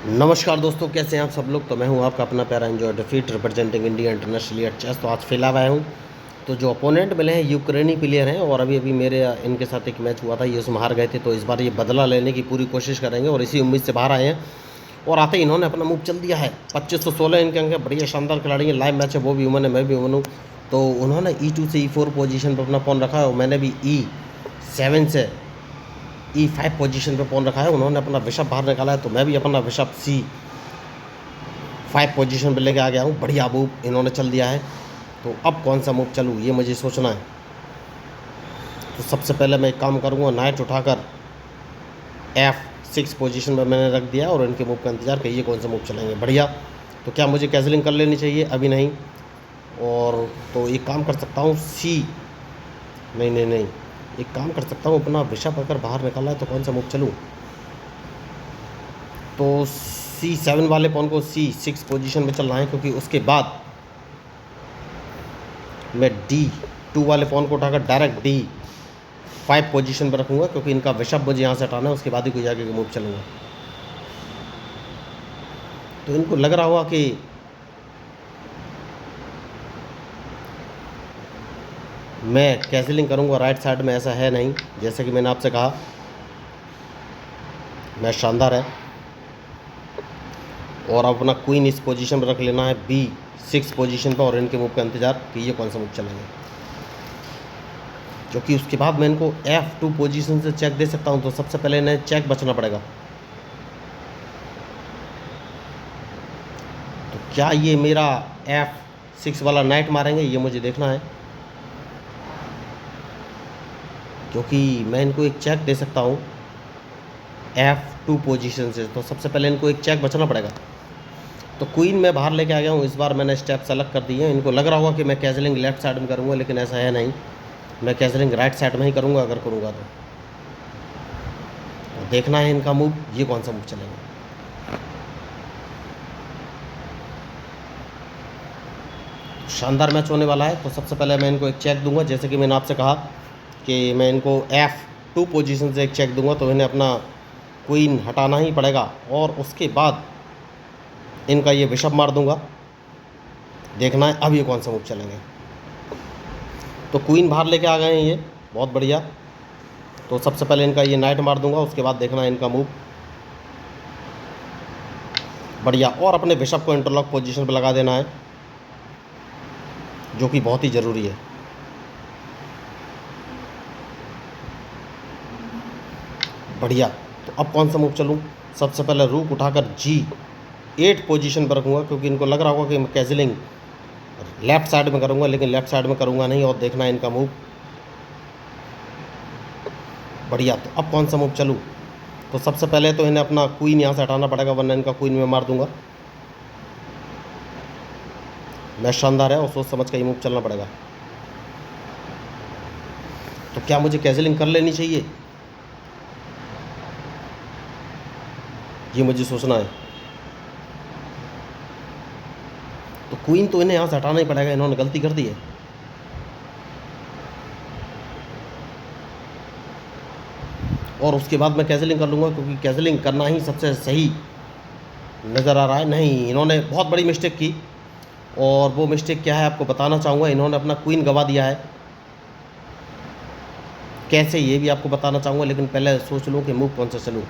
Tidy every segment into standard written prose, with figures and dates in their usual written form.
नमस्कार दोस्तों, कैसे हैं आप सब लोग। तो मैं हूं आपका अपना प्यारा एंजॉय डिफीट representing India internationally at chess. तो आज फिलहाल आया हूं। तो जो अपोनेंट मिले हैं यूक्रेनी प्लेयर हैं और अभी अभी मेरे इनके साथ एक मैच हुआ था, ये उसमें हार गए थे। तो इस बार ये बदला लेने की पूरी कोशिश करेंगे और इसी उम्मीद से बाहर आए हैं। और आते ही इन्होंने अपना मूव चल दिया है। 2516 इनके अंक है। बढ़िया शानदार खिलाड़ी है। लाइव मैच है, वो भी वुमन है, मैं भी वुमन हूँ। तो उन्होंने E2 से E4 पोजीशन पर अपना पॉन रखा है और मैंने भी E7 से E5 पोजीशन पे पॉन रखा है। उन्होंने अपना बिशप बाहर निकाला है, तो मैं भी अपना बिशप C5 पोजीशन पे लेके आ गया हूँ। बढ़िया मूव इन्होंने चल दिया है। तो अब कौन सा मूव चलूँ, ये मुझे सोचना है। तो सबसे पहले मैं एक काम करूँगा, नाइट उठाकर F6 पोजीशन पर मैंने रख दिया और इनके मूव का इंतज़ार कि ये कौन सा मूव चलेंगे। बढ़िया। तो क्या मुझे कैंसलिंग कर लेनी चाहिए? अभी नहीं। और तो एक काम कर सकता हूँ, नहीं, एक काम कर सकता हूँ, अपना बिशप अगर बाहर निकाला है तो कौन सा मूव चलूँ। तो C7 वाले पॉन को C6 पोजीशन में चलना है, क्योंकि उसके बाद मैं D2 वाले पॉन को उठाकर डायरेक्ट D5 पोजीशन पर रखूँगा, क्योंकि इनका बिशप मुझे यहाँ से हटाना है। उसके बाद ही कोई आगे का मूव चलूँगा। तो इनको लग रहा होगा कि मैं कैंसलिंग करूँगा राइट साइड में। ऐसा है नहीं, जैसे कि मैंने आपसे कहा, मैच शानदार है। और अब अपना क्वीन इस पोजीशन पर रख लेना है B6 पोजीशन पर और इनके मूव का इंतज़ार कि ये कौन सा मूव चलेंगे। क्योंकि उसके बाद मैं इनको F2 पोजीशन से चेक दे सकता हूँ। तो सबसे पहले इन्हें चेक बचना पड़ेगा। तो क्या ये मेरा F6 वाला नाइट मारेंगे, ये मुझे देखना है। क्योंकि मैं इनको एक चेक दे सकता हूँ F2 पोजीशन से। तो सबसे पहले इनको एक चेक बचना पड़ेगा। तो क्वीन मैं बाहर लेके आ गया हूँ। इस बार मैंने स्टेप सेलेक्ट कर दिए हैं। इनको लग रहा होगा कि मैं कैंसलिंग लेफ्ट साइड में करूँगा, लेकिन ऐसा है नहीं। मैं कैंसलिंग राइट साइड में ही करूँगा, अगर करूँगा तो। देखना है इनका मूव, ये कौन सा मूव चलेगा। शानदार मैच होने वाला है। तो सबसे पहले मैं इनको एक चेक दूंगा, जैसे कि मैंने आपसे कहा कि मैं इनको F2 पोजीशन से एक चेक दूंगा। तो इन्हें अपना क्वीन हटाना ही पड़ेगा और उसके बाद इनका ये बिशप मार दूंगा। देखना है अब ये कौन सा मूव चलेंगे। तो क्वीन बाहर लेके आ गए हैं, ये बहुत बढ़िया। तो सबसे पहले इनका ये नाइट मार दूंगा, उसके बाद देखना है इनका मूव। बढ़िया। और अपने बिशप को इंटरलॉक पोजीशन पर लगा देना है, जो कि बहुत ही ज़रूरी है। बढ़िया। तो अब कौन सा मूव चलूँ। सबसे पहले रूक उठाकर G8 पोजीशन पर रखूँगा, क्योंकि इनको लग रहा होगा कि मैं कैंसलिंग लेफ्ट साइड में करूँगा, लेकिन लेफ्ट साइड में करूँगा नहीं। और देखना है इनका मूव। बढ़िया। तो अब कौन सा मूव चलूँ। तो सबसे पहले तो इन्हें अपना क्वीन यहाँ से हटाना पड़ेगा, वरना इनका क्वीन में मार दूंगा। मैच शानदार है और सोच समझ कर ये मूव चलना पड़ेगा। तो क्या मुझे कैंसलिंग कर लेनी चाहिए, ये मुझे सोचना है। तो क्वीन तो इन्हें यहाँ से हटाना ही पड़ेगा, इन्होंने गलती कर दी है। और उसके बाद मैं कैंसलिंग कर लूँगा, क्योंकि कैंसलिंग करना ही सबसे सही नज़र आ रहा है। नहीं, इन्होंने बहुत बड़ी मिस्टेक की। और वो मिस्टेक क्या है आपको बताना चाहूँगा। इन्होंने अपना क्वीन गवा दिया है। कैसे, ये भी आपको बताना चाहूँगा, लेकिन पहले सोच लूँ कि मूव कौन सा चलूँ।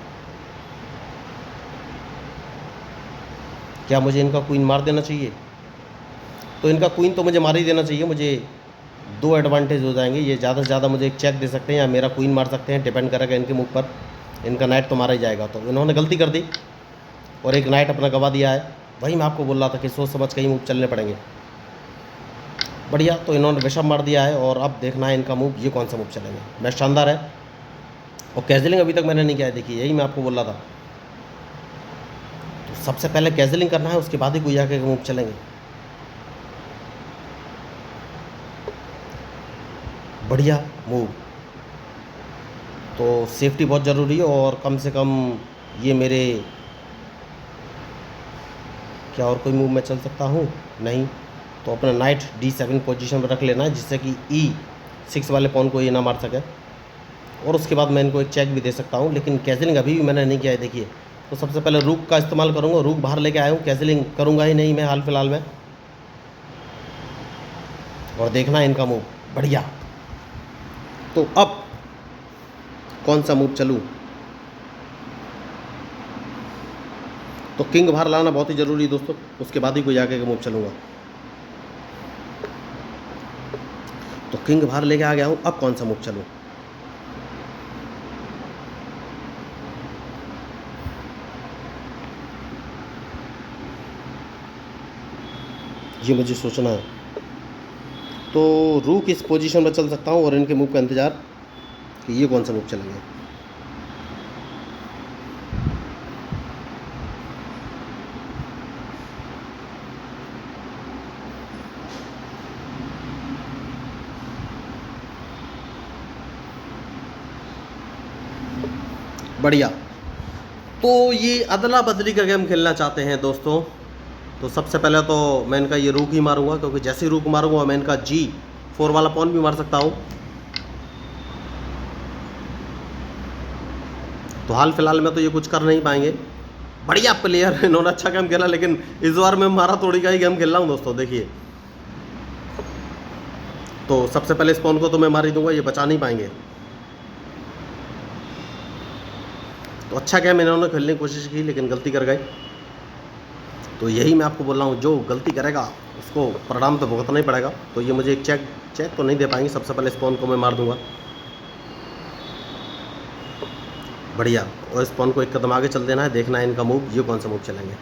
क्या मुझे इनका क्वीन मार देना चाहिए। तो इनका क्वीन तो मुझे मार ही देना चाहिए। मुझे दो एडवांटेज हो जाएंगे। ये ज़्यादा से ज़्यादा मुझे एक चेक दे सकते हैं या मेरा क्वीन मार सकते हैं, डिपेंड करेगा इनके मूव पर। इनका नाइट तो मारा ही जाएगा। तो इन्होंने गलती कर दी और एक नाइट अपना गवा दिया है। वही मैं आपको बोल रहा था कि सोच समझ कहीं मूव चलने पड़ेंगे। बढ़िया। तो इन्होंने बिशप मार दिया है और अब देखना है इनका मूव, ये कौन सा मूव चलेंगे। मैच शानदार है और कैंसलिंग अभी तक मैंने नहीं किया है। देखिए, यही मैं आपको बोल रहा था। तो सबसे पहले कैंसलिंग करना है, उसके बाद ही कोई आगे के मूव चलेंगे। बढ़िया मूव। तो सेफ्टी बहुत ज़रूरी है और कम से कम ये मेरे, क्या और कोई मूव मैं चल सकता हूँ? नहीं। तो अपना नाइट D7 पोजीशन पर रख लेना है, जिससे कि E6 वाले पॉन को ये ना मार सके। और उसके बाद मैं इनको एक चेक भी दे सकता हूँ, लेकिन कैंसलिंग अभी भी मैंने नहीं किया है। देखिए, तो सबसे पहले रूक का इस्तेमाल करूँगा। रूक बाहर लेके आया हूँ, कैंसिलिंग करूँगा ही नहीं मैं हाल फिलहाल में। और देखना है इनका मूव, बढ़िया। तो अब कौन सा मूव चलूँ? तो किंग बाहर लाना बहुत ही ज़रूरी है दोस्तों, उसके बाद ही कोई आगे का मूव चलूँगा। तो किंग बाहर लेके आ गया हूँ, अब कौन सा मूव चलूँ? ये मुझे सोचना है। तो रूक इस पोजीशन में चल सकता हूँ और इनके मूव का इंतज़ार कि ये कौन सा मूव चलेंगे। बढ़िया। तो ये अदला बदली का गेम खेलना चाहते हैं दोस्तों, तो सबसे पहले तो मैं इनका ये रूक ही मारूंगा, क्योंकि जैसे ही रूक मारूंगा मैं इनका G4 वाला पॉन भी मार सकता हूं। तो हाल फिलहाल में तो ये कुछ कर नहीं पाएंगे। बढ़िया प्लेयर, इन्होंने अच्छा गेम खेला, लेकिन इस बार मैं मारा तोड़ी का ही गेम खेल रहा हूँ दोस्तों। देखिए, तो सबसे पहले इस पॉन को तो मैं मार ही दूंगा, ये बचा नहीं पाएंगे। तो अच्छा गेम इन्होंने खेलने की कोशिश की, लेकिन गलती कर गए। तो यही मैं आपको बोल रहा हूँ, जो गलती करेगा उसको परिणाम तो भुगतना ही पड़ेगा। तो ये मुझे एक चेक तो नहीं दे पाएंगे। सबसे पहले इस पॉन को मैं मार दूंगा, बढ़िया। और इस पॉन को एक कदम आगे चल देना है, देखना है इनका मूव, ये कौन सा मूव चलेंगे।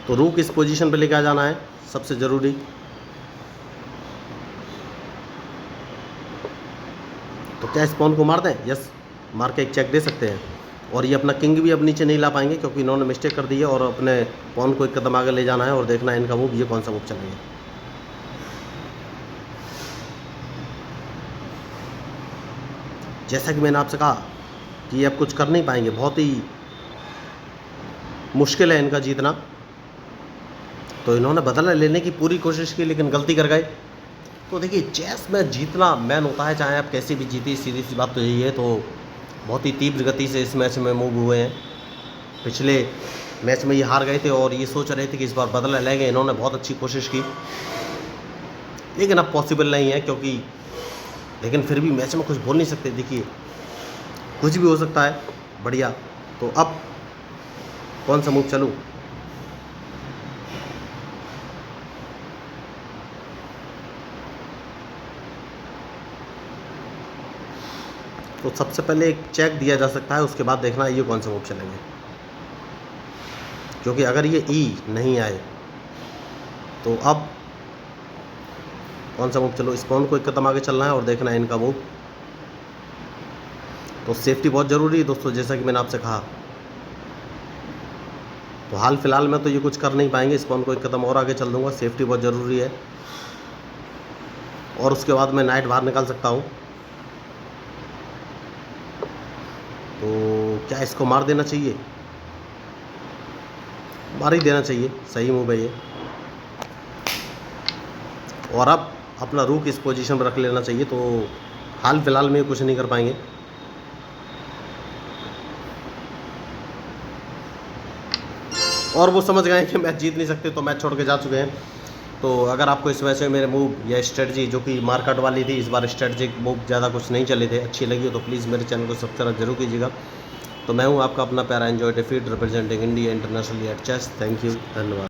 तो रूक इस पोजीशन पे लेके आ जाना है सबसे ज़रूरी। तो क्या इस पॉन को मार दें? यस, मार के एक चेक दे सकते हैं। और ये अपना किंग भी अब नीचे नहीं ला पाएंगे, क्योंकि इन्होंने मिस्टेक कर दी है। और अपने पॉन को एक कदम आगे ले जाना है और देखना है इनका मूव, ये कौन सा मूव चलेंगे। जैसा कि मैंने आपसे कहा कि ये अब कुछ कर नहीं पाएंगे, बहुत ही मुश्किल है इनका जीतना। तो इन्होंने बदला लेने की पूरी कोशिश की, लेकिन गलती कर गए। तो देखिए, चेस में जीतना मैन होता है, चाहे आप कैसे भी जीती, सीधी सी बात तो यही है। तो बहुत ही तीव्र गति से इस मैच में मूव हुए हैं। पिछले मैच में ये हार गए थे और ये सोच रहे थे कि इस बार बदला लेंगे। इन्होंने बहुत अच्छी कोशिश की, लेकिन अब पॉसिबल नहीं है, क्योंकि लेकिन फिर भी मैच में कुछ बोल नहीं सकते। देखिए, कुछ भी हो सकता है। बढ़िया। तो अब कौन सा मूव चलूँ? तो सबसे पहले एक चेक दिया जा सकता है, उसके बाद देखना है ये कौन सा मूव चलेंगे। क्योंकि अगर ये ई नहीं आए तो अब कौन सा मूव चलो। इस पॉन को एक कदम आगे चलना है और देखना है इनका मूव। तो सेफ्टी बहुत ज़रूरी है दोस्तों, जैसा कि मैंने आपसे कहा। तो हाल फिलहाल में तो ये कुछ कर नहीं पाएंगे। इस पॉन को एक कदम और आगे चल दूंगा, सेफ्टी बहुत ज़रूरी है। और उसके बाद मैं नाइट बाहर निकाल सकता हूँ। तो क्या इसको मार देना चाहिए? मार ही देना चाहिए, सही मूव है ये। और अब अपना रूक इस पोजीशन पर रख लेना चाहिए। तो हाल फिलहाल में कुछ नहीं कर पाएंगे। और वो समझ गए कि मैच जीत नहीं सकते, तो मैच छोड़ के जा चुके हैं। तो अगर आपको इस मैच में मेरे मूव या स्ट्रेटजी, जो कि मार्केट वाली थी, इस बार स्ट्रेटजिक मूव ज़्यादा कुछ नहीं चले थे, अच्छी लगी हो तो प्लीज़ मेरे चैनल को सब्सक्राइब जरूर कीजिएगा। तो मैं हूँ आपका अपना प्यारा एंजॉय डिफीट representing India internationally at chess. Thank you, धन्यवाद।